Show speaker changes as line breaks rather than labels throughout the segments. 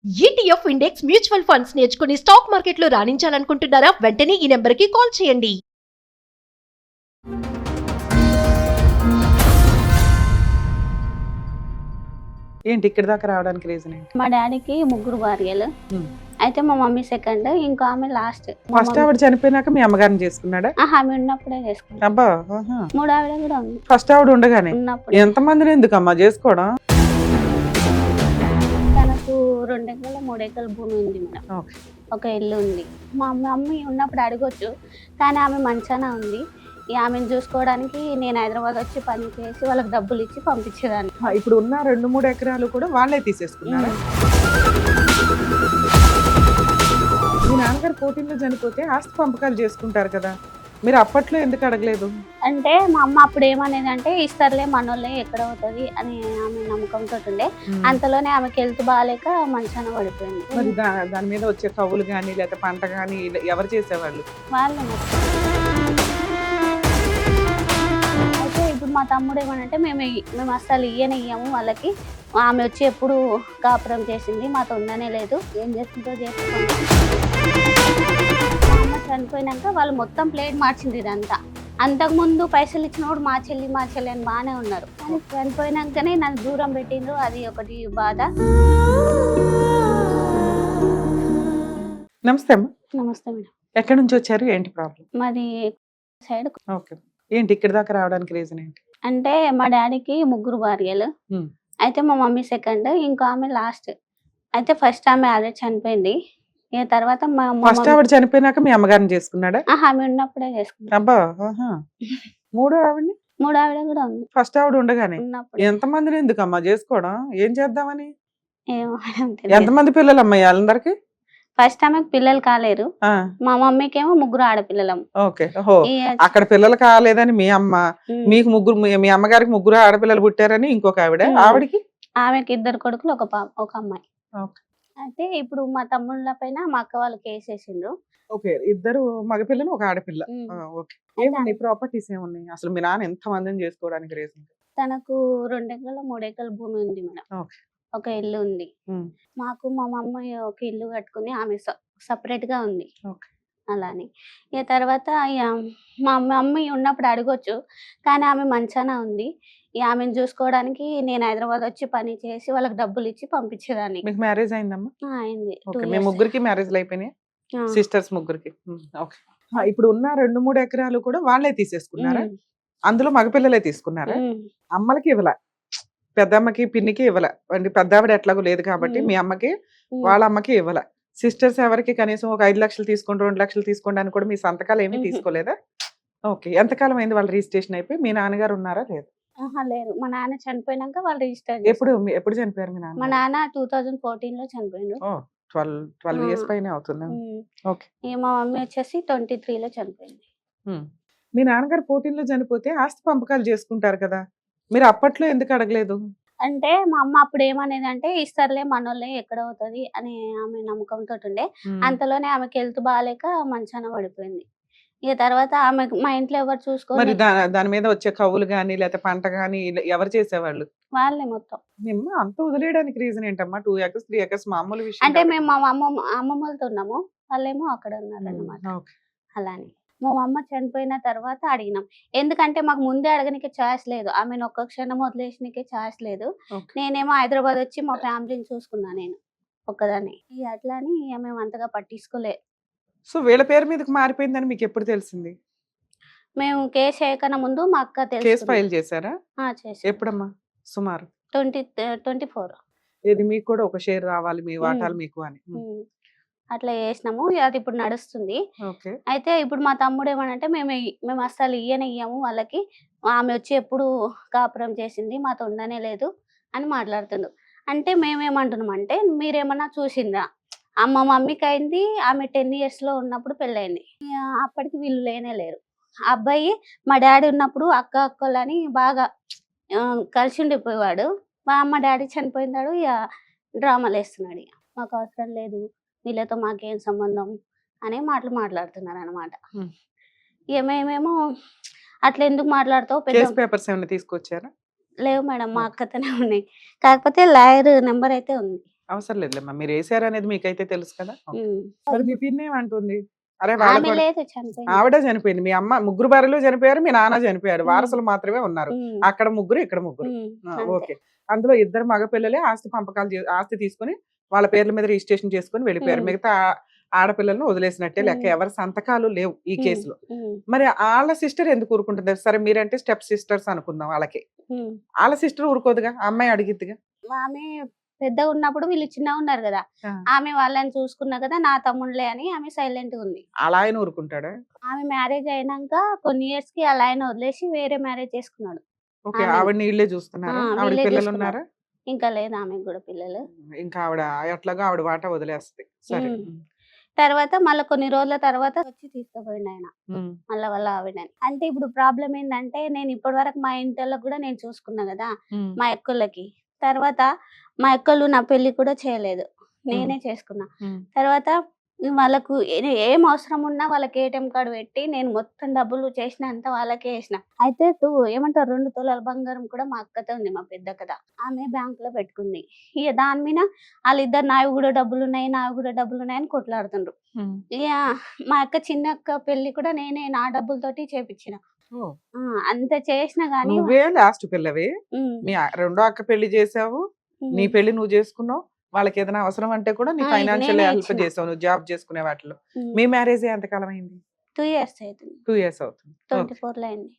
ETF index mutual funds నేర్చుకుని stock మార్కెట్లో రాణించాలనుకుంటున్నారా? వెంటనే ఈ నెంబర్కి కాల్ చేయండి.
ఏంటి ఇక్కడ దాకా రావడానికి రీజన్ ఏంటి?
మా డాడీకి ముగ్గురు భార్యలు. అయితే మా మమ్మీ సెకండ్, ఇంకో ఆమె లాస్ట్.
ఫస్ట్ ఆవిడ చనిపోయినాక మీ అమ్మగారిని చేసుకున్నాడా?
ఆమె ఉన్నప్పుడే చేసుకున్నాం.
అబ్బా.
మూడు ఆవిడ కూడా ఉంది
ఫస్ట్ ఆవిడ ఉండగానే
ఉన్నప్పుడు.
ఎంత మందిని ఎందుకమ్మా చేసుకోవడం?
తనకు 2 ఎకరాల 3 ఎకరాల భూమి ఉంది మేడం.
ఓకే.
ఒక ఇల్లు ఉంది. మా మమ్మీ ఉన్నప్పుడు అడగొచ్చు, కానీ ఆమె మంచాన ఉంది. ఆమెను చూసుకోవడానికి నేను హైదరాబాద్ వచ్చి పని చేసి వాళ్ళకి డబ్బులు ఇచ్చి పంపించేదాన్ని.
ఇప్పుడు ఉన్న 2-3 ఎకరాలు కూడా వాళ్ళే తీసేసుకున్నారా? మీ నాన్నగారు పోటీల్లో చనిపోతే ఆస్తి పంపకాలు చేసుకుంటారు కదా, మీరు అప్పట్లో ఎందుకు అడగలేదు?
అంటే మా అమ్మ అప్పుడు ఏమనేది అంటే, ఇస్తారులే మనోళ్ళే ఎక్కడ అవుతుంది అని ఆమె నమ్మకంతో ఉండే. అంతలోనే ఆమెకి హెల్త్ బాగాలేక మంచాన పడిపోయింది.
మరి దాని మీద వచ్చే కవులు కానీ లేకపోతే పంట కానీ ఎవరు చేసేవాళ్ళు?
వాళ్ళు అయితే ఇప్పుడు మా తమ్ముడు ఏమనంటే, మేము అస్సలు ఇయ్యము వాళ్ళకి. ఆమె వచ్చి ఎప్పుడు కాపురం చేసింది, మాతో ఉండనే లేదు, ఏం చేస్తుందో చేసుకోండి. మా అమ్మ చనిపోయినాక వాళ్ళు మొత్తం ప్లేట్ మార్చింది ఇదంతా. అంతకుముందు పైసలు ఇచ్చినప్పుడు మా చెల్లి అని బాగానే ఉన్నారు, కానీ చనిపోయినాకనే నన్ను దూరం పెట్టిండ్రు. అది ఒకటి బాధ.
నమస్తే అమ్మా.
నమస్తే మేడం.
ఎక్కడి నుంచి వచ్చారు, ఏంటి ప్రాబ్లం?
మాది సైడ్.
ఓకే. ఏంటి ఇక్కడ దాకా రావడానికి రీజన్ ఏంటి?
అంటే మా డాడీకి ముగ్గురు భార్యలు. అయితే మా మమ్మీ సెకండ్, ఇంకో ఆమె లాస్ట్. అయితే ఫస్ట్ ఆమె ఆల్రెడీ చనిపోయింది. ఇక తర్వాత
ఫస్ట్ ఆవిడ చనిపోయినాక మీ అమ్మగారిని చేసుకున్నాడా?
ఆమె ఉన్నప్పుడే చేసుకున్నాం.
అబ్బా. మూడో ఆవిడని?
మూడు ఆవిడ కూడా ఉంది
ఫస్ట్ ఆవిడ ఉండగానే
ఉన్నప్పుడు.
ఎంత మందిని ఎందుకమ్మా చేసుకోవడం, ఏం చేద్దామని?
ఏమో మేడం తెలియదు.
ఎంతమంది పిల్లలు అమ్మాయి వాళ్ళందరికి?
ఫస్ట్ ఆమెకు పిల్లలు కాలేరు. మా మమ్మీకి ఏమో ముగ్గురు ఆడపిల్లలం.
ఓకే. ఓహో, అక్కడ పిల్లలు కాలేదని మీ అమ్మ, మీకు ముగ్గురు, మీ అమ్మగారికి ముగ్గురు ఆడపిల్లలు పుట్టారని ఇంకొక ఆవిడ, ఆవిడకి
ఆమెకి 2 కొడుకులు, ఒక అమ్మాయి. అయితే ఇప్పుడు మా తమ్ముళ్ళ పైన మా అక్క వాళ్ళు కేసు వేసిండ్రు.
ఓకే. 2 మగపిల్లలు, ఒక ఆడపిల్ల. ఓకే. ఏమన్నా ప్రాపర్టీస్ ఏమున్నాయి అసలు? మీ నాన్న ఎంత మందిని చేసుకోవడానికి రీజన్?
తనకు 2 ఎకరాల 3 ఎకరాల భూమి ఉంది మేడం. ఒక ఇల్లు ఉంది. మాకు మా మమ్మీ ఒక ఇల్లు కట్టుకుని ఆమె సపరేట్ గా ఉంది. అలాని ఇక తర్వాత మా మమ్మీ ఉన్నప్పుడు అడగొచ్చు, కానీ ఆమె మంచాన ఉంది. ఆమెను చూసుకోవడానికి నేను హైదరాబాద్ వచ్చి పని చేసి వాళ్ళకి డబ్బులు ఇచ్చి పంపించేదాన్ని.
మీకు మ్యారేజ్ అయిందమ్మా?
అయింది.
మీ ముగ్గురికి మ్యారేజ్లు అయిపోయినాయి? సిస్టర్స్ ముగ్గురికి. ఓకే. ఇప్పుడు ఉన్న 2-3 ఎకరాలు కూడా వాళ్ళే తీసేసుకున్నారా? అందులో మగపిల్లలే తీసుకున్నారా? అమ్మలకి ఇవ్వలా, పెద్దమ్మకి పిన్నికి ఇవ్వల అండి. పెద్ద ఆవిడ ఎట్లాగో లేదు కాబట్టి మీ అమ్మకి వాళ్ళ అమ్మకి ఇవ్వల. సిస్టర్స్ ఎవరికి కనీసం ఒక 5 లక్షలు తీసుకోండి, 2 లక్షలు తీసుకోండి అని కూడా మీ సంతకాలు ఏమీ తీసుకోలేదా? ఓకే. ఎంతకాలం అయింది వాళ్ళ రిజిస్ట్రేషన్ అయిపోయి? మీ నాన్నగారు ఉన్నారా లేదు?
లేదు, మా నాన్న చనిపోయినాక వాళ్ళు రిజిస్టర్.
ఎప్పుడు చనిపోయారు మీ నాన్న?
మా నాన్న 2014 లో చనిపోయిండు.
12 ఇయర్స్ పైన అవుతుంది. ఓకే.
మా మమ్మీ వచ్చేసి 23 లో చనిపోయింది.
మీ నాన్నగారు పోటీల్లో చనిపోతే ఆస్తి పంపకాలు చేసుకుంటారు కదా, మీరు అప్పట్లో ఎందుకు అడగలేదు?
అంటే మా అమ్మ అప్పుడు ఏమనేది అంటే, ఇస్తారులే మనోళ్ళే ఎక్కడ అవుతుంది అని ఆమె నమ్మకంతో ఉండే. అంతలోనే ఆమెకి హెల్త్ బాగాలేక మంచాన పడిపోయింది. ఇక తర్వాత ఆమె మా ఇంట్లో ఎవరు చూసుకో.
మరి దాని మీద వచ్చే కవులు గానీ లేకపోతే పంట గానీ ఎవరు చేసేవాళ్ళు?
వాళ్ళే మొత్తం.
మేము అంత వదిలేయడానికి రీజన్ ఏంటమ్మా? 2 ఎకర్స్ 3 ఎకర్స్ మామూలు విషయం.
అంటే మేము మా అమ్మమ్మలతో ఉన్నాము, వాళ్ళేమో అక్కడ ఉన్నారు అన్నమాట. అలానే మా అమ్మ చనిపోయిన తర్వాత అడిగినాం, ఎందుకంటే మాకు ముందే అడగనికే ఛాయిస్ లేదు. ఆమెను ఒక్క క్షణం వదిలేసినకే ఛాయిస్ లేదు. నేనేమో హైదరాబాద్ వచ్చి మా ఫ్యామిలీని చూసుకున్నా నేను ఒక్కదాన్ని. అట్లా అని మేము అంతగా పట్టించుకోలే.
సో వీళ్ళ పేరు మీదకి మారిపోయిందని మీకు ఎప్పుడు తెలిసింది?
మేము కేసు వేయకన్నా ముందు మా అక్క తెలుసు.
కేసు ఫైల్ చేశారా?
చేసి.
ఎప్పుడమ్మా సుమారు?
24.
ఇది మీకు కూడా ఒక షేర్ రావాలి, మీ వాటాలు మీకు అని.
అట్లా చేసినాము. అది ఇప్పుడు నడుస్తుంది. అయితే ఇప్పుడు మా తమ్ముడు ఏమనంటే, మేము అస్సలు ఇయ్యము వాళ్ళకి, ఆమె వచ్చి ఎప్పుడు కాపురం చేసింది, మాతో ఉండనే లేదు అని మాట్లాడుతుండు. అంటే మేమేమంటున్నాం అంటే, మీరేమన్నా చూసిండ్రా? మా మమ్మీకి అయింది, ఆమె 10 years లో ఉన్నప్పుడు పెళ్ళయింది. అప్పటికి వీళ్ళు లేనే లేరు. ఆ అబ్బాయి మా డాడీ ఉన్నప్పుడు అక్కలని బాగా కలిసి ఉండిపోయేవాడు. మా డాడీ చనిపోయినాడు, ఇక డ్రామాలు వేస్తున్నాడు. ఇక మాకు అవసరం లేదు, వీళ్ళతో మాకేం సంబంధం అనే మాటలు మాట్లాడుతున్నారు అనమాట. ఇక మేమేమో అట్లా ఎందుకు మాట్లాడతావు?
పేపర్స్ ఏమైనా తీసుకొచ్చారా?
లేవు మేడం, మా అక్కతోనే ఉన్నాయి. కాకపోతే లాయర్ నెంబర్ అయితే ఉంది.
అవసరం లేదులేమ్మా, మీరు వేసారు అనేది మీకైతే తెలుసు కదా. ఓకే.
ఉమ్.
మరి మీ పిన్ని ఏమంటుంది? అరే వాళ్ళ
ఆమె
కూడా
లేదు, చనిపోయింది.
ఆవిడ చనిపోయింది, మీ అమ్మ ముగ్గురు భార్యలు చనిపోయారు, మీ నాన్న చనిపోయారు, వారసులు మాత్రమే ఉన్నారు.
ఉమ్,
అక్కడ ముగ్గురు, ఇక్కడ ముగ్గురు.
ఉమ్, అంతే.
ఓకే. అందులో ఇద్దరు మగపిల్లలే ఆస్తి పంపకాలు ఆస్తి తీసుకొని వాళ్ళ పేర్ల మీద రిజిస్ట్రేషన్ చేసుకొని వెళ్ళిపోయారు.
ఉమ్,
మిగతా ఆడపిల్లలను వదిలేసినట్టే లెక్క.
ఉమ్,
ఎవరి సంతకాలు లేవు ఈ
ఉమ్,
కేసులో.
ఉమ్,
మరి వాళ్ళ సిస్టర్ ఎందుకు ఊరుకుంటుంది? సరే మీరంటే స్టెప్ సిస్టర్స్ అనుకుందాం, వాళ్ళకి
ఉమ్.
వాళ్ళ సిస్టర్ ఊరుకోదుగా, ఆ అమ్మాయి అడిగిద్దిగా.
ఆమె పెద్దగా ఉన్నప్పుడు వీళ్ళు చిన్నగా ఉన్నారు కదా,
ఆ.
ఆమె వాళ్ళని చూసుకున్నా కదా, నా తమ్ముళ్ళే అని ఆమె సైలెంట్ గా ఉంది.
అలా ఆయన ఊరుకుంటాడా?
ఆమె మ్యారేజ్ అయినాక కొన్ని ఇయర్స్ కి అలా ఆయన వదిలేసి వేరే మ్యారేజ్ చేసుకున్నాడు.
ఓకే.
ఆమె
ఆవిడ నీళ్ళే చూస్తున్నారా? ఆవిడ
వీళ్ళే
పిల్లలు
చూసుకున్నారు.
ఉన్నారా?
ఇంకా లేదు ఆమెకు కూడా పిల్లలు.
ఇంకా ఆవిడ ఎట్లాగో ఆవిడ వాటా వదిలేస్తుంది. సరే.
ఉమ్. తర్వాత మళ్ళీ కొన్ని రోజుల తర్వాత వచ్చి తీసుకుపోయిండు ఆయన,
ఉమ్.
మళ్ళీ వాళ్ళ ఆవిడని. అంటే ఇప్పుడు ప్రాబ్లం ఏంటంటే, నేను ఇప్పటి వరకు మా ఇంట్లో కూడా నేను చూసుకున్నా కదా
ఉమ్.
మా అక్కలకి. తర్వాత మా అక్కలు నా పెళ్లి కూడా చేయలేదు, నేనే చేసుకున్నా.
ఉమ్.
తర్వాత వాళ్ళకు ఏం అవసరం ఉన్నా వాళ్ళకి ఏటీఎం కార్డు పెట్టి నేను మొత్తం డబ్బులు చేసినంత వాళ్ళకే వేసిన. అయితే ఏమంటారు 2 తులాల బంగారం కూడా మా అక్కతో ఉంది, మా పెద్ద కదా, ఆమె బ్యాంక్ లో పెట్టుకుంది. ఇక దాని మీద వాళ్ళిద్దరు నావి కూడా డబ్బులు ఉన్నాయి, నావి కూడా డబ్బులు ఉన్నాయి అని కొట్లాడుతుండ్రు.
ఉమ్.
ఇక మా అక్క చిన్న అక్క పెళ్లి కూడా నేనే నా డబ్బులతోటి చేపించిన.
ఓ.
అంత చేసినా గానీ
నువ్వే లాస్ట్ పిల్లవి,
ఉమ్,
మీ రెండో అక్క పెళ్లి చేసావు, నీ
ఉమ్,
పెళ్లి నువ్వు చేసుకున్నావు, వాళ్ళకి ఏదైనా అవసరం అంటే కూడా నీ
ఇది
ఫైనాన్షియల్
నేనే
హెల్ప్
ఇచ్చిన.
చేసావు, నువ్వు జాబ్ చేసుకునే వాటిలో.
ఉమ్,
మీ మ్యారేజ్ ఎంతకాలం అయింది?
2 years అవుతుంది,
2 years అవుతుంది. ఓకే.
24 లో అయింది.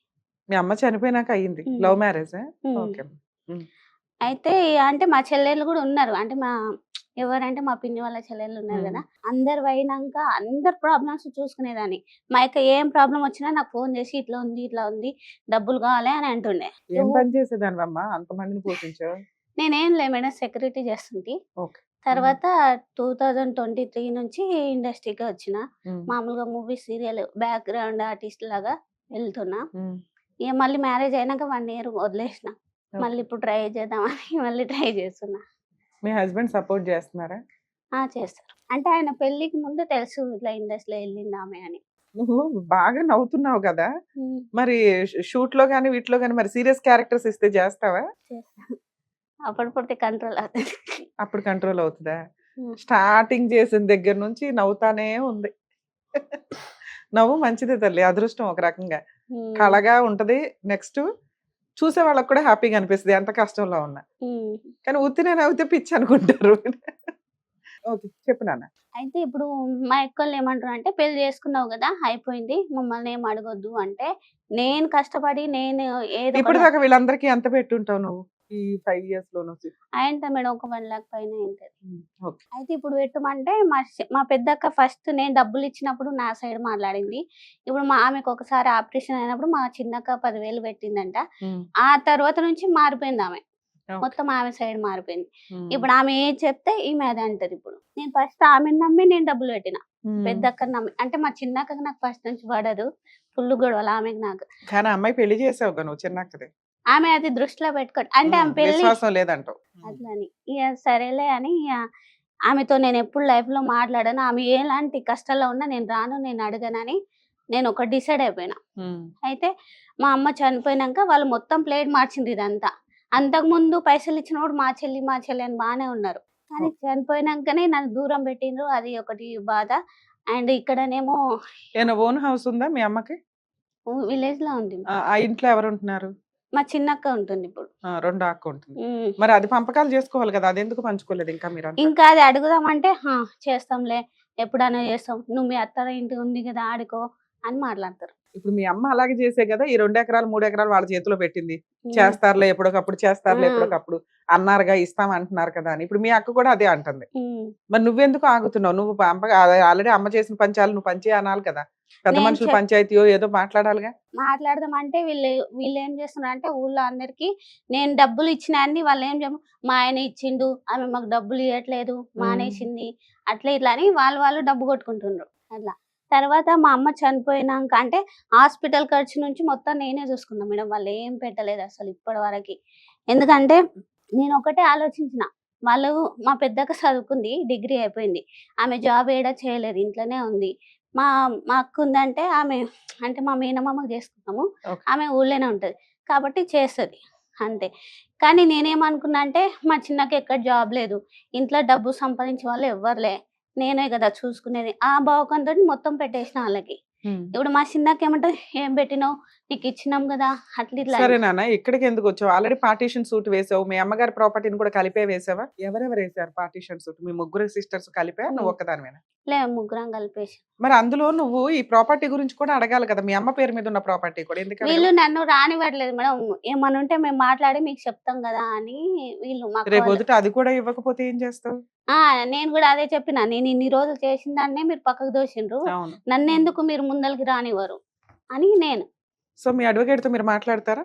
మీ అమ్మ చనిపోయినాక అయ్యింది.
ఉమ్,
లవ్ మ్యారేజ్?
ఉమ్.
ఓకే. ఉమ్.
అయితే అంటే మా చెల్లెళ్ళు కూడా ఉన్నారు, అంటే మా ఎవరంటే మా పిన్ని వాళ్ళ చెల్లెళ్ళు ఉన్నారు
ఉమ్.
కదా, అందరు పోయినాక అందరు ప్రాబ్లమ్స్ చూసుకునేదాన్ని. మా యొక్క ఏం ప్రాబ్లం వచ్చినా నాకు ఫోన్ చేసి ఇట్లా ఉంది ఇట్లా ఉంది డబ్బులు కావాలి అని అంటుండే.
ఏం పని చేసేదాని అమ్మ అంతమందిని పోషించావు?
నేనేం లే మేడం, సెక్యూరిటీ చేస్తుంది.
ఓకే.
తర్వాత 2023 నుంచి ఇండస్ట్రీకి వచ్చిన.
ఉమ్.
మామూలుగా మూవీ సీరియల్ బ్యాక్గ్రౌండ్ ఆర్టిస్ట్ లాగా వెళ్తున్నా.
ఉమ్.
ఇక మళ్ళీ మ్యారేజ్ అయినాక 1 year వదిలేసిన. మళ్ళీ ఇప్పుడు ట్రై చేద్దామని మళ్ళీ ట్రై చేస్తున్నా.
మీ హస్బెండ్ సపోర్ట్ చేస్తున్నారా?
చేస్తారు. అంటే ఆయన పెళ్ళికి ముందు తెలుసు ఇట్లా ఇండస్ట్రీలో వెళ్ళింది ఆమె అని.
నువ్వు బాగా నవ్వుతున్నావు కదా,
ఉమ్,
మరి షూట్ లో గానీ వీటిలో గానీ మరి సీరియస్ క్యారెక్టర్స్ ఇస్తే చేస్తావా?
చేస్తాను. అప్పుడు కంట్రోల్ అవుతుంది.
అప్పుడు కంట్రోల్ అవుతుందా?
ఉమ్,
స్టార్టింగ్ చేసిన దగ్గర నుంచి నవ్వుతానే ఉంది. నవ్వు మంచిదే తల్లి, అదృష్టం ఒక రకంగా
ఉమ్,
కళగా ఉంటది. నెక్స్ట్ చూసే వాళ్ళకి కూడా హ్యాపీగా అనిపిస్తుంది ఎంత కష్టంలో ఉన్నా.
ఉమ్.
కానీ ఉత్తినే నవ్వుతే పిచ్చి అనుకుంటారు. ఓకే, చెప్పు నాన్న.
అయితే ఇప్పుడు మా అక్కలు ఏమంటారు అంటే, పెళ్లి చేసుకున్నావు కదా అయిపోయింది, మమ్మల్ని ఏం అడగొద్దు అంటే, నేను కష్టపడి నేను ఏదో
ఇప్పుడు దాకా వీళ్ళందరికీ ఎంత పెట్టుంటావు నువ్వు ఈ 5 years లోను?
అయింట మేడం, ఒక 1 lakh పైన అయింటది.
ఓకే.
అయితే ఇప్పుడు పెట్టమంటే మా పెద్దక్క ఫస్ట్ నేను డబ్బులు ఇచ్చినప్పుడు నా సైడ్ మాట్లాడింది. ఇప్పుడు మా ఆమెకు ఒకసారి ఆపరేషన్ అయినప్పుడు మా చిన్నక్క 10,000 పెట్టిందంట. ఆ తర్వాత నుంచి మారిపోయింది ఆమె, మొత్తం ఆమె సైడ్ మారిపోయింది. ఇప్పుడు ఆమె ఏం చెప్తే ఈమె అదే అంటది. ఇప్పుడు నేను ఫస్ట్ ఆమెను నమ్మి నేను డబ్బులు పెట్టిన, పెద్దక్కని నమ్మి. అంటే మా చిన్నక్కకి నాకు ఫస్ట్ నుంచి పడదు, ఫుల్ గొడవలు ఆమెకి నాకు.
కానీ అమ్మాయి పెళ్లి చేసావుగా నువ్వు చిన్నక్కదే,
ఆమె అది దృష్టిలో పెట్టుకోండి అంటే ఆమె పెళ్లి
విశ్వాసం లేదంటావు.
అట్లని. ఇక సరేలే అని ఇక ఆమెతో నేను ఎప్పుడు లైఫ్ లో మాట్లాడాను. ఆమె ఎలాంటి కష్టాల్లో ఉన్నా నేను రాను, నేను అడగనని నేను ఒక డిసైడ్ అయిపోయినా. అయితే మా అమ్మ చనిపోయినాక వాళ్ళు మొత్తం ప్లేట్ మార్చింది ఇదంతా. అంతకుముందు పైసలు ఇచ్చినప్పుడు మా చెల్లి అని బాగానే ఉన్నారు, కానీ చనిపోయినాకనే నన్ను దూరం పెట్టిండ్రు, అది ఒకటి బాధ. అండ్ ఇక్కడనేమో
ఏమైనా ఓన్ హౌస్ ఉందా మీ అమ్మకి?
విలేజ్ లో ఉంది.
ఆ ఇంట్లో ఎవరు ఉంటున్నారు?
మా చిన్నక్క ఉంటుంది ఇప్పుడు.
రెండో అక్క ఉంటుంది. మరి అది పంపకాలు చేసుకోవాలి కదా, అది ఎందుకు పంచుకోలేదు ఇంకా మీరు?
ఇంకా అది అడుగుదామంటే చేస్తాంలే, ఎప్పుడైనా చేస్తాం, నువ్వు మీ అత్త ఇంటి ఉంది కదా ఆడుకో అని మాట్లాడతారు.
ఇప్పుడు మీ అమ్మ అలాగే చేసే కదా, ఈ 2 ఎకరాలు 3 ఎకరాలు వాళ్ళ చేతిలో పెట్టింది. చేస్తారులే ఎప్పటికప్పుడు, చేస్తారులే ఎప్పటికప్పుడు అన్నారుగా, ఇస్తాం అంటున్నారు కదా అని. ఇప్పుడు మీ అక్క కూడా అదే అంటుంది. మరి నువ్వెందుకు ఆగుతున్నావు? నువ్వు ఆల్రెడీ అమ్మ చేసిన పంచాలు నువ్వు పంచే అనాలి కదా, పెద్ద మనుషులు పంచాయతీయో ఏదో మాట్లాడాలిగా.
మాట్లాడదాం అంటే వీళ్ళు ఏం చేస్తున్నారు అంటే, ఊళ్ళో అందరికి నేను డబ్బులు ఇచ్చిన అన్ని వాళ్ళు ఏం మా ఆయన ఇచ్చిండు, ఆమె మాకు డబ్బులు ఇవ్వట్లేదు, మానేసింది, అట్లా ఇట్లా అని వాళ్ళు డబ్బు కొట్టుకుంటుండ్రు అట్లా. తర్వాత మా అమ్మ చనిపోయినాక అంటే హాస్పిటల్ ఖర్చు నుంచి మొత్తం నేనే చూసుకున్నా మేడం, వాళ్ళు ఏం పెట్టలేదు అసలు ఇప్పటి వరకు. ఎందుకంటే నేను ఒకటే ఆలోచించిన, వాళ్ళు మా పెద్దక్క చదువుకుంది, డిగ్రీ అయిపోయింది, ఆమె జాబ్ ఏడా చేయలేదు, ఇంట్లోనే ఉంది. మా అక్క ఉందంటే ఆమె అంటే మా మేనమామకు చేసుకున్నాము, ఆమె ఊళ్ళోనే ఉంటది కాబట్టి చేస్తుంది. అంతే. కానీ నేనేమనుకున్నా అంటే మా చిన్నకి ఎక్కడ జాబ్ లేదు. ఇంట్లో డబ్బు సంపాదించే వాళ్ళు ఎవ్వరు నేనే గదా చూసుకునేది. ఆ భావకంతోటి మొత్తం పెట్టేసిన ఆళ్ళకి. ఇప్పుడు మా చిన్నకేమంటది, "ఏం పెట్టినావు? నీకిచ్చినాం గదా!" అట్లా ఇట్లా
సరే
అని.
నాన్న, ఇక్కడికి ఎందుకు వచ్చావు? ఆల్రెడీ పార్టీషన్ సూట్ వేసావు. మీ అమ్మగారి ప్రాపర్టీని కూడా కలిపే వేసావా? ఎవరెవరు వేసారు పార్టీషన్ సూట్? మీ ముగ్గురు సిస్టర్స్ కలిపా, నువ్వు
హ్మ్.
ఒక్కదానివేనా?
ముగ్గురం కలిపేసి.
మరి అందులో నువ్వు ఈ ప్రాపర్టీ గురించి కూడా అడగాలి కదా, మీ అమ్మ పేరు మీద ఉన్న ప్రాపర్టీ కూడా ఎందుకు
వీళ్ళు
అడగల?
నన్ను రానివ్వట్లేదు మేడం. ఏమన్నా ఉంటే మేము మాట్లాడి మీకు చెప్తాం గదా! అని వీళ్ళు మా అక్క
రేపు
వాళ్ళు.
వదుట అది కూడా ఇవ్వకపోతే ఏం చేస్తావు?
ఆ! నేను గూడా అదే చెప్పిన. నేను ఇన్ని రోజులు చేసిన దాన్నే మీరు పక్కకు దోషిండ్రు.
అవును.
నన్నెందుకు మీరు ముందలకి రానివ్వరు అని నేను.
సో మీ అడ్వకేట్ తో మీరు మాట్లాడతారా?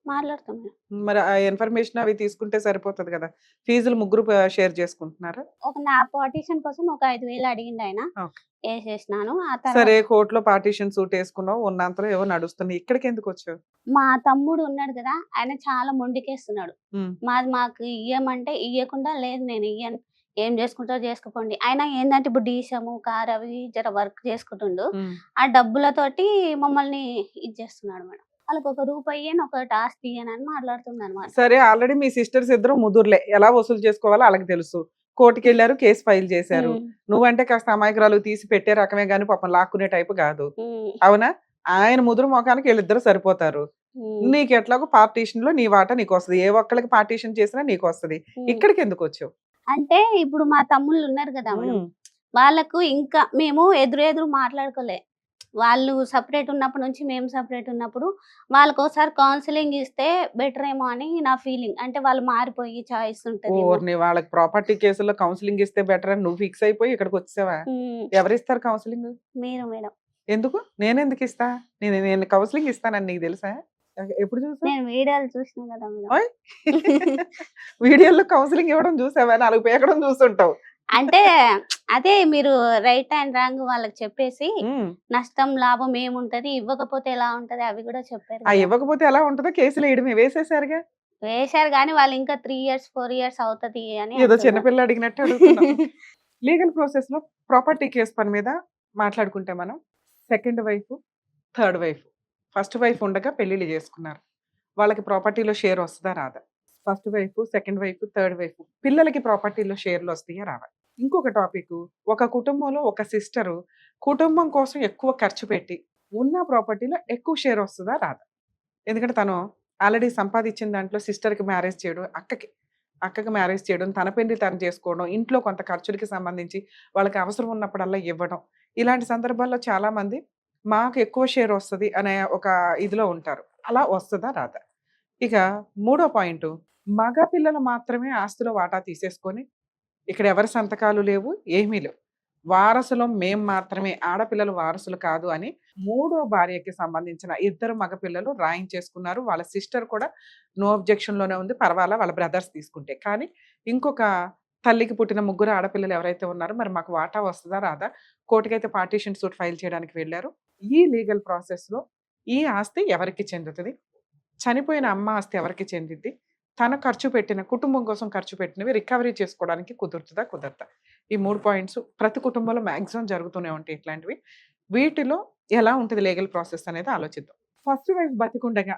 మాట్లాడతాం మేడం.
మరి ఆ ఇన్ఫర్మేషన్ అవి తీసుకుంటే సరిపోతది కదా. ఫీజులు ముగ్గురు షేర్ చేసుకుంటున్నారా?
నా పార్టిషన్ కోసం ఒక 5,000 అడిగిండాయన.
ఓకే.
ఏసేసినాను. ఆ తర్వాత
సరే, కోర్టులో పార్టీషన్ సూట్ వేసుకున్నావు, ఉన్నంతలో ఏవో నడుస్తున్నాయి. ఇక్కడికి ఎందుకు వచ్చావు?
మా తమ్ముడు ఉన్నాడు గదా! ఆయన చాలా మొండికేస్తున్నాడు.
ఉమ్,
మాకు ఇయ్యమంటే ఇయ్యకుండా, లేదు నేను ఇయ్యను. ఏం చేసుకుంటారో చేసుకోపోండి. ఆయన ఏందంటే ఇప్పుడు డీసీఎం, కార్ అవి జర వర్క్ చేసుకుంటుండు.
ఉమ్.
ఆ డబ్బులతోటి మమ్మల్ని ఇది చేస్తున్నాడు మేడం. వాళ్ళకొక రూపాయి ఇయ్యను, ఒకటి ఆస్తి ఇయ్యనని మాట్లాడుతుండనమాట.
సరే, ఆల్రెడీ మీ సిస్టర్స్ ఇద్దరు ముదురులే, ఎలా వసూలు చేసుకోవాలో వాళ్ళకి తెలుసు. కోర్టుకి వెళ్ళారు, కేసు ఫైల్ చేశారు.
హ్మ్.
నువ్వంటే కాస్త అమాయకురాలు, తీసి పెట్టే రకమే గాని పాపం లాక్కునే టైపు కాదు.
హ్మ్.
అవునా? ఆయన ముదురు మొఖానికి వీళ్ళిద్దరు సరిపోతారు.
హ్మ్.
నీకు ఎట్లాగో పార్టీషన్ లో నీ వాటా నీకు వస్తది. ఏ ఒక్కళ్ళకి పార్టీషన్ చేసినా నీకు వస్తది.
హ్మ్.
ఇక్కడికి ఎందుకు వచ్చావు?
అంటే ఇప్పుడు మా తమ్ముళ్ళు ఉన్నారు గదా మేడం!
ఉమ్,
వాళ్ళకు ఇంకా మేము ఎదురు మాట్లాడుకోలే. వాళ్ళు సెపరేట్ ఉన్నప్పటి నుంచి మేము సెపరేట్ ఉన్నప్పుడు వాళ్ళకోసారి కౌన్సెలింగ్ ఇస్తే బెటర్ ఏమో అని నా ఫీలింగ్. అంటే వాళ్ళు మారిపోయి చాయిస్ ఉంటదేమో.
ఓర్ని, వాళ్ళకి ప్రాపర్టీ కేసుల్లో కౌన్సిలింగ్ ఇస్తే బెటర్ అని నువ్వు ఫిక్స్ అయిపోయి ఇక్కడికి వచ్చావా?
హ్మ్.
ఎవరిస్తారు కౌన్సిలింగ్?
మీరు మేడం.
ఎందుకు? నేనెందుకు ఇస్తా? నేను కౌన్సిలింగ్ ఇస్తానని నీకు తెలుసా? ఎప్పుడు చూసా?
నేను వీడియోలు చూసినా గదా మేడం.
ఓయ్! వీడియోలో కౌన్సిలింగ్ ఇవ్వడం చూసావా? 4 పేకడం చూసుంటావు.
అంటే అదే మీరు రైట్ అండ్ రాంగ్ వాళ్ళకి చెప్పేసి
హ్మ్.
నష్టం, లాభం ఏముంటది, ఇవ్వకపోతే ఎలా ఉంటది అవి గూడా చెప్పారు
ఆ
గదా!
ఇవ్వకపోతే ఎలా ఉంటదో కేసులు వేయడమే, వేసేసారుగా.
వేశారు గానీ వాళ్ళు ఇంకా 3 ఇయర్స్, 4 ఇయర్స్ అవుతది అని
ఏదో
అంటున్నారు.
చిన్నపిల్ల అడిగినట్టు అడుగుతున్నావు. లీగల్ ప్రాసెస్‌లో ప్రాపర్టీ కేస్ పని మీద మాట్లాడుకుంటే మనం second wife, third wife. First wife ఉండగా పెళ్లిళ్ళు చేసుకున్నారు. వాళ్ళకి ప్రాపర్టీలో షేర్ వస్తదా? రాదా? First wife, second wife, third wife పిల్లలకి ప్రాపర్టీలో షేర్‌లు వస్తాయా? రావా? ఇంకొక టాపిక్, ఒక కుటుంబంలో ఒక సిస్టరు కుటుంబం కోసం ఎక్కువ ఖర్చు పెట్టి ఉన్న ప్రాపర్టీలో ఎక్కువ షేర్ వస్తదా? రాదా? ఎందుకంటే తను ఆల్రెడీ సంపాదించిన దాంట్లో సిస్టర్‌కి మ్యారేజ్ చేయడం, అక్కకి మ్యారేజ్ చేయడం, తన పెళ్లి తను చేసుకోవడం, ఇంట్లో కొంత ఖర్చులకి సంబంధించి వాళ్ళకి అవసరం ఉన్నప్పుడల్లా ఇవ్వడం. ఇలాంటి సందర్భాల్లో చాలామంది మాకు ఎక్కువ షేర్ వస్తది అనే ఒక ఇదిలో ఉంటారు. అలా వస్తదా? రాదా? ఇక మూడో పాయింటు, మగ పిల్లలు మాత్రమే ఆస్తిలో వాటా తీసేసుకొని, ఇక్కడ ఎవరి సంతకాలు లేవు, ఏమీ లేవు. వారసులం మేము మాత్రమే, ఆడపిల్లలు వారసులు కాదు అని మూడో భార్యకి సంబంధించిన ఇద్దరు మగపిల్లలు రాయించేసుకున్నారు. వాళ్ళ సిస్టర్ కూడా నో అబ్జెక్షన్‌లోనే ఉంది. పర్వాలా వాళ్ళ బ్రదర్స్ తీసుకుంటే. కానీ ఇంకొక తల్లికి పుట్టిన ముగ్గురు ఆడపిల్లలు ఎవరైతే ఉన్నారో మరి మాకు వాటా వస్తదా? రాదా? కోర్టుకైతే పార్టీషన్ సూట్ ఫైల్ చేయడానికి వెళ్లారు. ఈ లీగల్ ప్రాసెస్‌లో ఈ ఆస్తి ఎవరికి చెందుతది? చనిపోయిన అమ్మ ఆస్తి ఎవరికి చెందిద్ది? తను ఖర్చు పెట్టిన, కుటుంబం కోసం ఖర్చు పెట్టినవి రికవరీ చేసుకోవడానికి కుదురుతదా? కుదరదా? ఈ 3 పాయింట్స్ ప్రతి కుటుంబంలో మాక్సిమం జరుగుతూనే ఉంటాయి ఇట్లాంటివి. వీటిలో ఎలా ఉంటది లీగల్ ప్రాసెస్ అనేది ఆలోచిద్దాం. ఫస్ట్ వైఫ్ బతికుండగా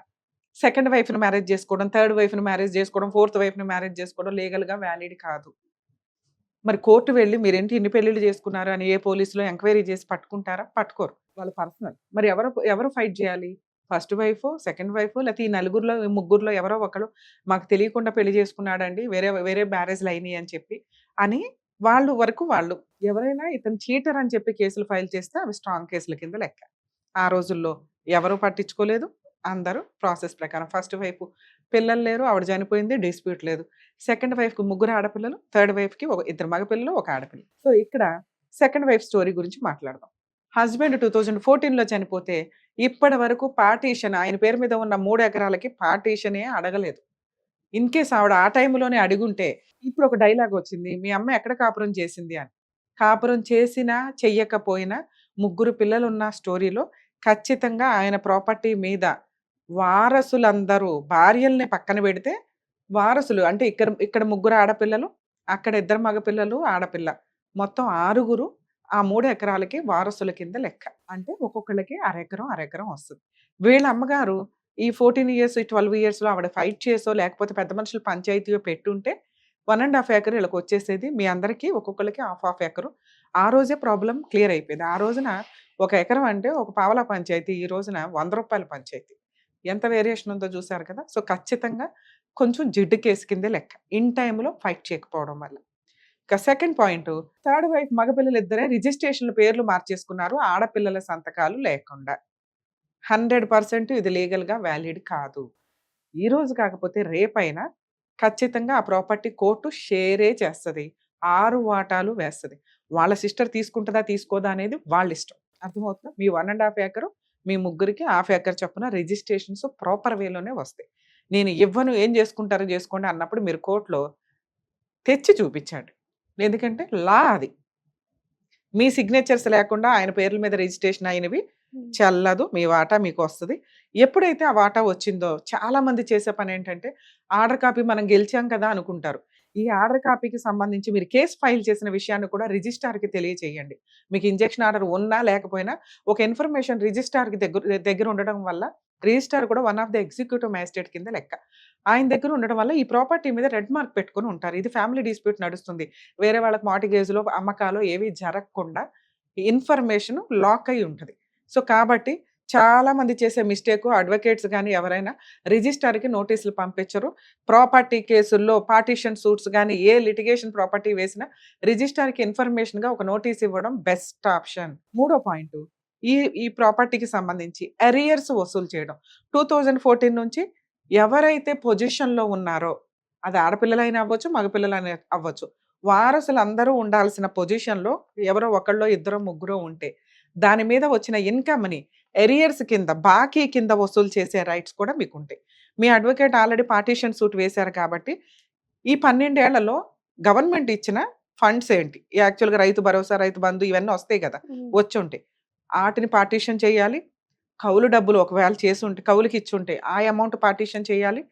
సెకండ్ వైఫ్‌ని మ్యారేజ్ చేసుకోవడం, థర్డ్ వైఫ్‌ని మ్యారేజ్ చేసుకోవడం, ఫోర్త్ వైఫ్‌ని మ్యారేజ్ చేసుకోవడం లీగల్‌గా వాలిడ్ కాదు. మరి కోర్ట్ వెళ్లి మీరేంటి ఇన్ని పెళ్ళిళ్ళు చేసుకున్నారు అని ఏ పోలీసులో ఎంక్వైరీ చేసి పట్టుకుంటారా? పట్టుకోరు. వాళ్ళ పర్సనల్. మరి ఎవరు ఫైట్ చేయాలి? ఫస్ట్ వైఫో, సెకండ్ వైఫో, లేతే ఈ నలుగురిలో, ఈ ముగ్గురిలో ఎవరో ఒకళ్ళు మాకు తెలియకుండా పెళ్లి చేసుకున్నాడండి, వేరే వేరే మ్యారేజ్‌లు అయినాయి అని చెప్పి అని వాళ్ళు వరకు వాళ్ళు. ఎవరైనా ఇతను చీటర్ అని చెప్పి కేసులు ఫైల్ చేస్తే అవి స్ట్రాంగ్ కేసుల కింద లెక్క. ఆ రోజుల్లో ఎవరు పట్టించుకోలేదు. అందరూ ప్రాసెస్ ప్రకారం ఫస్ట్ వైఫ్ పిల్లలు లేరు, ఆవిడ చనిపోయింది, డిస్ప్యూట్ లేదు. సెకండ్ వైఫ్‌కి ముగ్గురు ఆడపిల్లలు, థర్డ్ వైఫ్‌కి ఇద్దరు మగపిల్లలు, ఒక ఆడపిల్ల. సో, ఇక్కడ సెకండ్ వైఫ్ స్టోరీ గురించి మాట్లాడదాం. హస్బెండ్ 2014లో చనిపోతే ఇప్పటి వరకు పార్టీషన్, ఆయన పేరు మీద ఉన్న 3 ఎకరాలకి పార్టీషనే అడగలేదు. ఇన్ కేస్ ఆవిడ ఆ టైంలోనే అడిగుంటే, ఇప్పుడు ఒక డైలాగ్ వచ్చింది. మీ అమ్మ ఎక్కడ కాపురం చేసింది అని. కాపురం చేసినా, చెయ్యకపోయినా ముగ్గురు పిల్లలున్న స్టోరీలో ఖచ్చితంగా ఆయన ప్రాపర్టీ మీద వారసులందరూ భార్యల్ని పక్కన పెడితే వారసులు అంటే ఇక్కడ ఇక్కడ ముగ్గురు ఆడపిల్లలు, అక్కడ ఇద్దరు మగపిల్లలు, ఆడపిల్ల. మొత్తం 6గురు ఆ 3 ఎకరాలకి వారసుల కింద లెక్క. అంటే ఒక్కొక్కళ్ళకి అరెకరం, అరెకరం వస్తది. వీళ్ళ అమ్మగారు ఈ 14 ఇయర్స్, ఈ 12 ఇయర్స్‌లో ఆవిడ ఫైట్ చేసో, లేకపోతే పెద్ద మనుషులు పంచాయతీయో పెట్టుంటే 1½ ఎకర్ వీళ్ళకి వచ్చేసేది. మీ అందరికీ ఒక్కొక్కళ్ళకి హాఫ్ ఎకరు. ఆ రోజే ప్రాబ్లమ్ క్లియర్ అయిపోయేది. ఆ రోజున ఒక ఎకరం అంటే ఒక పావలా పంచాయతీ. ఈ రోజున రూ. 100 పంచాయతీ. ఎంత వేరియేషన్ ఉందో చూసారు కదా! సో, ఖచ్చితంగా కొంచెం జిడ్డు కేసు కిందే లెక్క. ఇన్ టైమ్‌లో ఫైట్ చేయకపోవడం వల్ల. ఇక సెకండ్ పాయింటు, థర్డ్ వైఫ్ మగపిల్లలిద్దరే రిజిస్ట్రేషన్‌ల పేర్లు మార్చేసుకున్నారు. ఆడపిల్లల సంతకాలు లేకుండా. 100% ఇది లీగల్‌గా వాలిడ్ కాదు. ఈ రోజు కాకపోతే రేపైనా ఖచ్చితంగా ఆ ప్రాపర్టీ కోర్టు షేరే చేస్తది. 6 వాటాలు వేస్తది. వాళ్ళ సిస్టర్ తీసుకుంటదా, తీసుకోదా అనేది వాళ్ళిష్టం. అర్థమవుతుందా? మీ 1½ ఎకరు మీ ముగ్గురికి హాఫ్ ఎకర్ చొప్పున రిజిస్ట్రేషన్స్ ప్రాపర్ వేలోనే వస్తాయి. నేను ఇవ్వను, ఏం చేసుకుంటారో చేసుకోండి అన్నప్పుడు మీరు కోర్ట్‌లో తెచ్చి చూపించండి. ఎందుకంటే లా అది. మీ సిగ్నేచర్స్ లేకుండా ఆయన పేర్ల మీద రిజిస్ట్రేషన్ అయినవి చెల్లదు. మీ వాటా మీకొస్తది. ఎప్పుడైతే ఆ వాటా వచ్చిందో చాలామంది చేసే పనేంటంటే, ఆర్డర్ కాపీ మనం గెలిచాం కదా అనుకుంటారు. ఈ ఆర్డర్ కాపీకి సంబంధించి మీరు కేస్ ఫైల్ చేసిన విషయాన్ని కూడా రిజిస్ట్రార్‌కి తెలియచేయండి. మీకు ఇంజెక్షన్ ఆర్డర్ ఉన్నా లేకపోయినా ఒక ఇన్ఫర్మేషన్ రిజిస్ట్రార్‌కి దగ్గర ఉండడం వల్ల రిజిస్ట్రార్ కూడా one of the executive magistrate కింద లెక్క. ఆయన దగ్గర ఉండడం వల్ల ఈ ప్రాపర్టీ మీద రెడ్ మార్క్ పెట్టుకొని ఉంటారు. ఇది ఫ్యామిలీ డిస్ప్యూట్ నడుస్తుంది. వేరే వాళ్ళకి మార్టిగేజ్‌లో, అమ్మకాలో ఏవి జరగకుండా ఇన్ఫర్మేషన్ లాక్ అయ్యి ఉంటది. సో, కాబట్టి చాలామంది చేసే మిస్టేకు అడ్వకేట్స్ గాని ఎవరైనా రిజిస్ట్రార్‌కి నోటీసులు పంపించరు. ప్రాపర్టీ కేసుల్లో పార్టిషన్ సూట్స్ గాని ఏ లిటిగేషన్ ప్రాపర్టీ వేసినా రిజిస్ట్రార్‌కి ఇన్ఫర్మేషన్‌గా ఒక నోటీస్ ఇవ్వడం బెస్ట్ ఆప్షన్. మూడో పాయింటు, ఈ ఈ ప్రాపర్టీకి సంబంధించి అరియర్స్ వసూలు చేయడం. 2014 నుంచి ఎవరైతే పొజిషన్‌లో ఉన్నారో, అది ఆడపిల్లలైనా అవ్వచ్చు, మగపిల్లలైనా అవ్వచ్చు. వారసులందరూ ఉండాల్సిన పొజిషన్‌లో ఎవరో ఒకళ్ళో, ఇద్దరో, ముగ్గురో ఉంటే దాని మీద వచ్చిన ఇన్‌కమ్‌ని అరియర్స్ కింద, బాకీ కింద వసూలు చేసే రైట్స్ కూడా మీకుంటాయి. మీ అడ్వకేట్ ఆల్రెడీ పార్టిషన్ సూట్ వేశారు కాబట్టి, ఈ 12 ఏళ్లలో గవర్నమెంట్ ఇచ్చిన ఫండ్స్ ఏంటి? యాక్చువల్‌గా రైతు భరోసా, రైతు బంధు ఇవన్నీ వస్తాయి కదా! వచ్చుంటాయి. ఆటిని పార్టిషన్ చేయాలి. కౌలు డబ్బులు ఒకవేళ చేసుంటే, కౌలుకిచ్చుంటే ఆ అమౌంట్ పార్టిషన్ చేయాలి.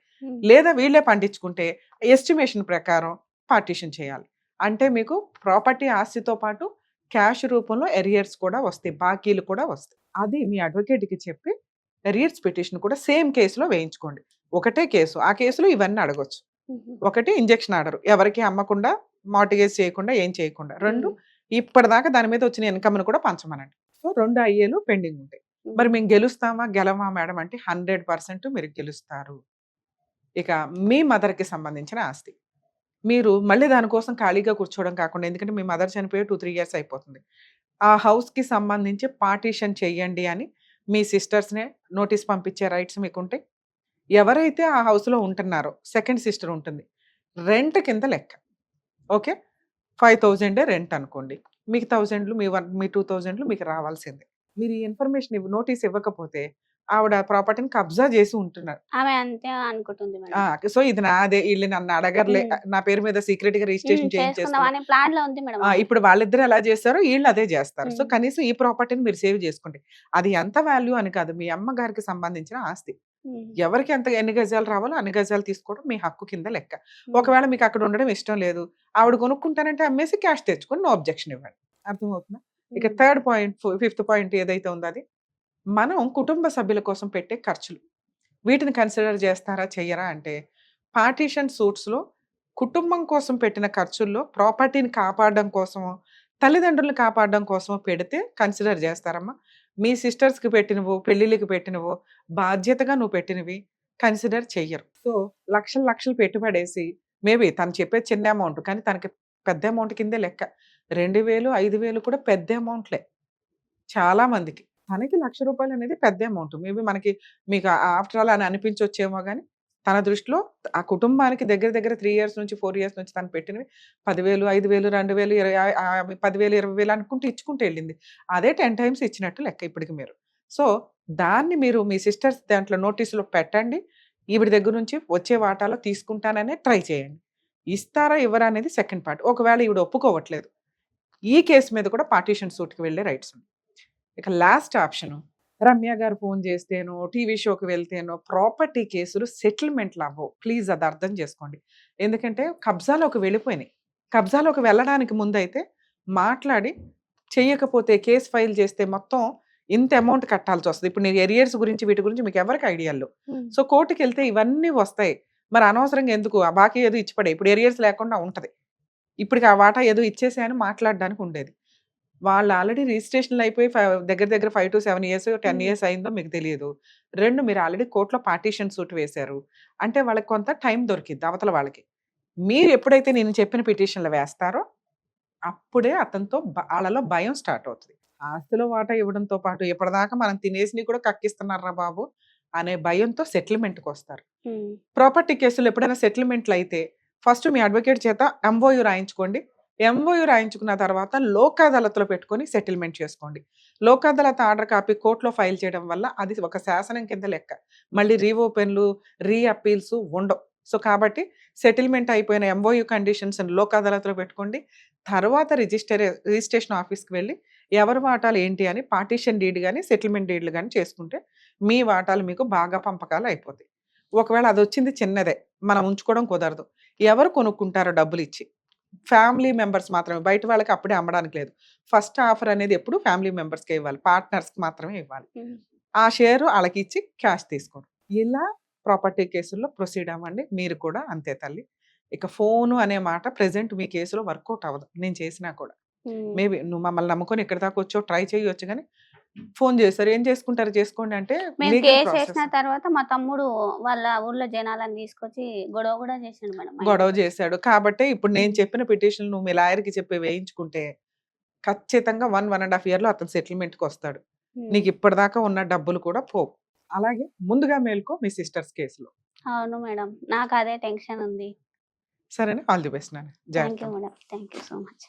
లేదా వీళ్ళే పండించుకుంటే ఎస్టిమేషన్ ప్రకారం పార్టిషన్ చేయాలి. అంటే మీకు ప్రాపర్టీ ఆస్తితో పాటు క్యాష్ రూపంలో అరియర్స్ కూడా వస్తాయి. బాకీలు కూడా వస్తాయి. అది మీ అడ్వకేట్‌కి చెప్పి అరియర్స్ పిటిషన్ కూడా సేమ్ కేస్‌లో వేయించుకోండి. ఒకటే కేసు. ఆ కేసులో ఇవన్నీ అడగొచ్చు. ఒకటి ఇంజెక్షన్ ఆర్డర్. ఎవరికీ అమ్మకుండా, మార్టిగేజ్ చేయకుండా, ఏం చేయకుండా. 2 ఇప్పటిదాకా దాని మీద వచ్చిన ఇన్‌కమ్‌ని కూడా పంచమనండి. సో, 2 అయ్యేలు పెండింగ్ ఉంటాయి. మరి మేము గెలుస్తామా, గెలవా మేడం అంటే 100% మీరు గెలుస్తారు. ఇక మీ మదర్‌కి సంబంధించిన ఆస్తి. మీరు మళ్ళీ దానికోసం ఖాళీగా కూర్చోవడం కాకుండా, ఎందుకంటే మీ మదర్ చనిపోయి 2, 3 ఇయర్స్ అయిపోతుంది. ఆ హౌస్‌కి సంబంధించి పార్టిషన్ చెయ్యండి అని మీ సిస్టర్స్‌నే నోటీస్ పంపించే రైట్స్ మీకుంటాయి. ఎవరైతే ఆ హౌస్‌లో ఉంటున్నారో సెకండ్ సిస్టర్ ఉంటుంది. రెంట్ కింద లెక్క. ఓకే. 5000 రెంట్ అనుకోండి. మీకు 1000 మీ 2000 మీకు రావాల్సిందే. మీరు ఈ ఇన్ఫర్మేషన్ నోటీస్ ఇవ్వకపోతే ఆవిడ ప్రాపర్టీని కబ్జా చేసి ఉంటున్నారు.
ఆమె అంతే అనుకుంటుంది
ఆ!
మేడం.
సో, ఇది నాదే. ఈళ్ళు నన్ను అడగరులే. నా పేరు మీద సీక్రెట్‌గా రిజిస్ట్రేషన్
చేసుకుందాం
చేయించేసుకున్నా.
అనే ప్లాన్‌లో ఉంది మేడం ఆమె.
ఇప్పుడు వాళ్ళిద్దరూ ఎలా చేశారో ఈళ్ళు అదే చేస్తారు. సో,
హ్మ్.
కనీసం ఈ ప్రాపర్టీని మీరు సేవ్ చేసుకోండి. అది ఎంత వాల్యూ అని కాదు. మీ అమ్మగారికి సంబంధించిన ఆస్తి.
హ్మ్.
ఎవరికి ఎన్ని గజాలు రావాలో అన్ని గజాలు తీసుకోవడం మీ హక్కు కింద లెక్క.
హ్మ్.
ఒకవేళ మీకు అక్కడ ఉండడం ఇష్టం లేదు. ఆవిడ కొనుక్కుంటానంటే అమ్మేసి క్యాష్ తెచ్చుకొని నో అబ్జెక్షన్ ఇవ్వండి. అర్థమవుతుందా? ఇక
హ్మ్.
థర్డ్ పాయింట్, ఫిఫ్త్ పాయింట్ ఏదైతే ఉందో అది మనం కుటుంబ సభ్యుల కోసం పెట్టే ఖర్చులు. వీటిని కన్సిడర్ చేస్తారా? చెయ్యరా? అంటే పార్టిషన్ సూట్స్‌లో కుటుంబం కోసం పెట్టిన ఖర్చుల్లో ప్రాపర్టీని కాపాడడం కోసమో, తల్లిదండ్రులను కాపాడడం కోసమో పెడితే కన్సిడర్ చేస్తారమ్మా. మీ సిస్టర్స్‌కి పెట్టినవో, పెళ్ళిళ్ళకి పెట్టినవో, బాధ్యతగా నువ్వు పెట్టినవి కన్సిడర్ చెయ్యరు. సో, లక్షలు లక్షలు పెట్టుబడేసి మేబీ తను చెప్పేది చిన్న అమౌంట్. కానీ తనకి పెద్ద అమౌంట్ కిందే లెక్క. 2000, 5000 కూడా పెద్ద అమౌంట్‌లే చాలా మందికి. తనకి రూ. 1,00,000 అనేది పెద్ద అమౌంట్. మేబీ మీకు ఆఫ్టర్ ఆల్ అని అనిపించొచ్చేమో గానీ, తన దృష్టిలో ఆ కుటుంబానికి దగ్గర దగ్గర 3 ఇయర్స్ నుంచి, 4 ఇయర్స్ నుంచి తను పెట్టినవి 10,000, 5,000, 2,000, 10,000, 20,000 అనుకుంటూ ఇచ్చుకుంటూ ఎళ్ళింది. అదే 10 టైమ్స్ ఇచ్చినట్టు లెక్క ఇప్పటికి మీరు. సో, దాన్ని మీరు మీ సిస్టర్స్ దాంట్లో నోటీస్‌లో పెట్టండి. ఈవిడ దగ్గర నుంచి వచ్చే వాటాలో తీసుకుంటాననే ట్రై చేయండి. ఇస్తారా? ఇవ్వరా? అనేది సెకండ్ పార్ట్. ఒకవేళ ఈవిడ ఒప్పుకోవట్లేదు. ఈ కేస్ మీద కూడా పార్టిషన్ సూట్‌కి వెళ్ళే రైట్స్ ఉన్నాయి. ఇక లాస్ట్ ఆప్షను, రమ్య గారు ఫోన్ చేస్తేనో, టీవీ షోకి వెళ్తేనో ప్రాపర్టీ కేసులు సెటిల్‌మెంట్లు అవ్వవు. ప్లీజ్ అది అర్థం చేసుకోండి. ఎందుకంటే కబ్జాలోకి వెళ్ళిపోయినాయి. కబ్జాలోకి వెళ్ళడానికి ముందైతే మాట్లాడి, చెయ్యకపోతే కేస్ ఫైల్ చేస్తే మొత్తం ఇంత అమౌంట్ కట్టాల్సి వస్తుంది. ఇప్పుడు నీకు ఎరియర్స్ గురించి వీటి గురించి మీకు ఎవరికి ఐడియా లేవు. సో కోర్టుకి వెళ్తే ఇవన్నీ వస్తాయి. మరి అనవసరంగా ఎందుకు ఆ బాకీ ఏదో ఇచ్చి పడే, ఇప్పుడు ఎరియర్స్ లేకుండా ఉంటది. ఇప్పటికి ఆ వాటా ఏదో ఇచ్చేసాయని మాట్లాడడానికి ఉండేది. వాళ్ళు ఆల్రెడీ రిజిస్ట్రేషన్లు అయిపోయి దగ్గర దగ్గర 5 to 7 ఇయర్స్ 10 ఇయర్స్ అయిందో మీకు తెలియదు. 2 మీరు ఆల్రెడీ కోర్టులో పార్టీషన్ సూట్ వేశారు. అంటే వాళ్ళకి కొంత టైం దొరికిద్ది అవతల వాళ్ళకి. మీరు ఎప్పుడైతే నేను చెప్పిన పిటిషన్లు వేస్తారో అప్పుడే అతనితో ఆళ్ళలో భయం స్టార్ట్ అవుతది. ఆస్తిలో వాటా ఇవ్వడంతో పాటు ఇప్పటిదాకా మనం తినేసినవి కూడా కక్కిస్తున్నారురా బాబు అనే భయంతో సెటిల్మెంట్‌కొస్తారు. ప్రాపర్టీ కేసులో ఎప్పుడైనా సెటిల్మెంట్లు అయితే ఫస్ట్ మీ అడ్వకేట్ చేత ఎంఓయూ రాయించుకోండి. ఎంఓయూ రాయించుకున్న తర్వాత లోక్ అదాలత్‌లో పెట్టుకొని సెటిల్మెంట్ చేసుకోండి. లోక్ అదాలత్ ఆర్డర్ కాపీ కోర్ట్‌లో ఫైల్ చేయడం వల్ల అది ఒక శాసనం కింద లెక్క. మళ్ళీ రీఓపెన్‌లు, రీ అప్పీల్స్ ఉండవు. సో, కాబట్టి సెటిల్మెంట్ అయిపోయిన ఎంఓయూ కండిషన్స్‌ని లోక్ అదాలత్‌లో పెట్టుకోండి. తర్వాత రిజిస్ట్రేషన్ ఆఫీస్‌కి వెళ్లి ఎవరి వాటాలు ఏంటి అని పార్టీషన్ డీడ్ గాని, సెటిల్మెంట్ డీడ్‌లు గాని చేసుకుంటే మీ వాటాలు మీకు బాగా పంపకాలు అయిపోతాయి. ఒకవేళ అదొచ్చింది చిన్నదే. మనం ఉంచుకోవడం కుదరదు. ఎవరు కొనుక్కుంటారో డబ్బులిచ్చి? ఫ్యామిలీ మెంబర్స్ మాత్రమే. బయట వాళ్ళకి అప్పుడే అమ్మడానికి లేదు. ఫస్ట్ ఆఫర్ అనేది ఎప్పుడు ఫ్యామిలీ మెంబర్స్‌కే ఇవ్వాలి. పార్ట్నర్స్‌కి మాత్రమే ఇవ్వాలి. ఆ షేరు ఆళ్ళకిచ్చి క్యాష్ తీసుకోవడం. ఇలా ప్రాపర్టీ కేసుల్లో ప్రొసీడ్ అవ్వండి. మీరు కూడా అంతే తల్లి. ఇక ఫోను అనే మాట ప్రెజెంట్ మీ కేసులో వర్కౌట్ అవ్వదు. నేను చేసినా కూడా. మేబీ నువ్వు మమ్మల్ని నమ్ముకొని ఇక్కడి దాకా వచ్చావు ట్రై చేయొచ్చు గానీ, ఫోను చేశారు. ఏం చేసుకుంటారో చేసుకోండి అంటే
మేము
లీగల్
కేసు
ప్రాసెస్.
వేసిన తర్వాత మా తమ్ముడు వాళ్ళ ఊర్లో జనాలను తీసుకొచ్చి గొడవ కూడా చేసిండు మేడం మా
గొడవ
ఇంట్లో.
చేశాడు. కాబట్టే ఇప్పుడు నేను చెప్పిన పిటిషన్ నువ్వు మీ లాయర్‌కి చెప్పి వేయించుకుంటే ఖచ్చితంగా 1, 1½ ఇయర్‌లో అతను సెటిల్మెంట్‌కొస్తాడు.
ఉమ్.
నీకు ఇప్పటిదాకా ఉన్న డబ్బులు కూడా పోవు. అలాగే ముందుగా మేలుకో మీ సిస్టర్స్ కేసులో.
అవును మేడం, నాకు అదే టెన్షన్ ఉంది.
సరేనా? ఆల్ ది బెస్ట్ నాన్న.
థ్యాంక్
జాగ్రత్త.
You madam, thank you so much.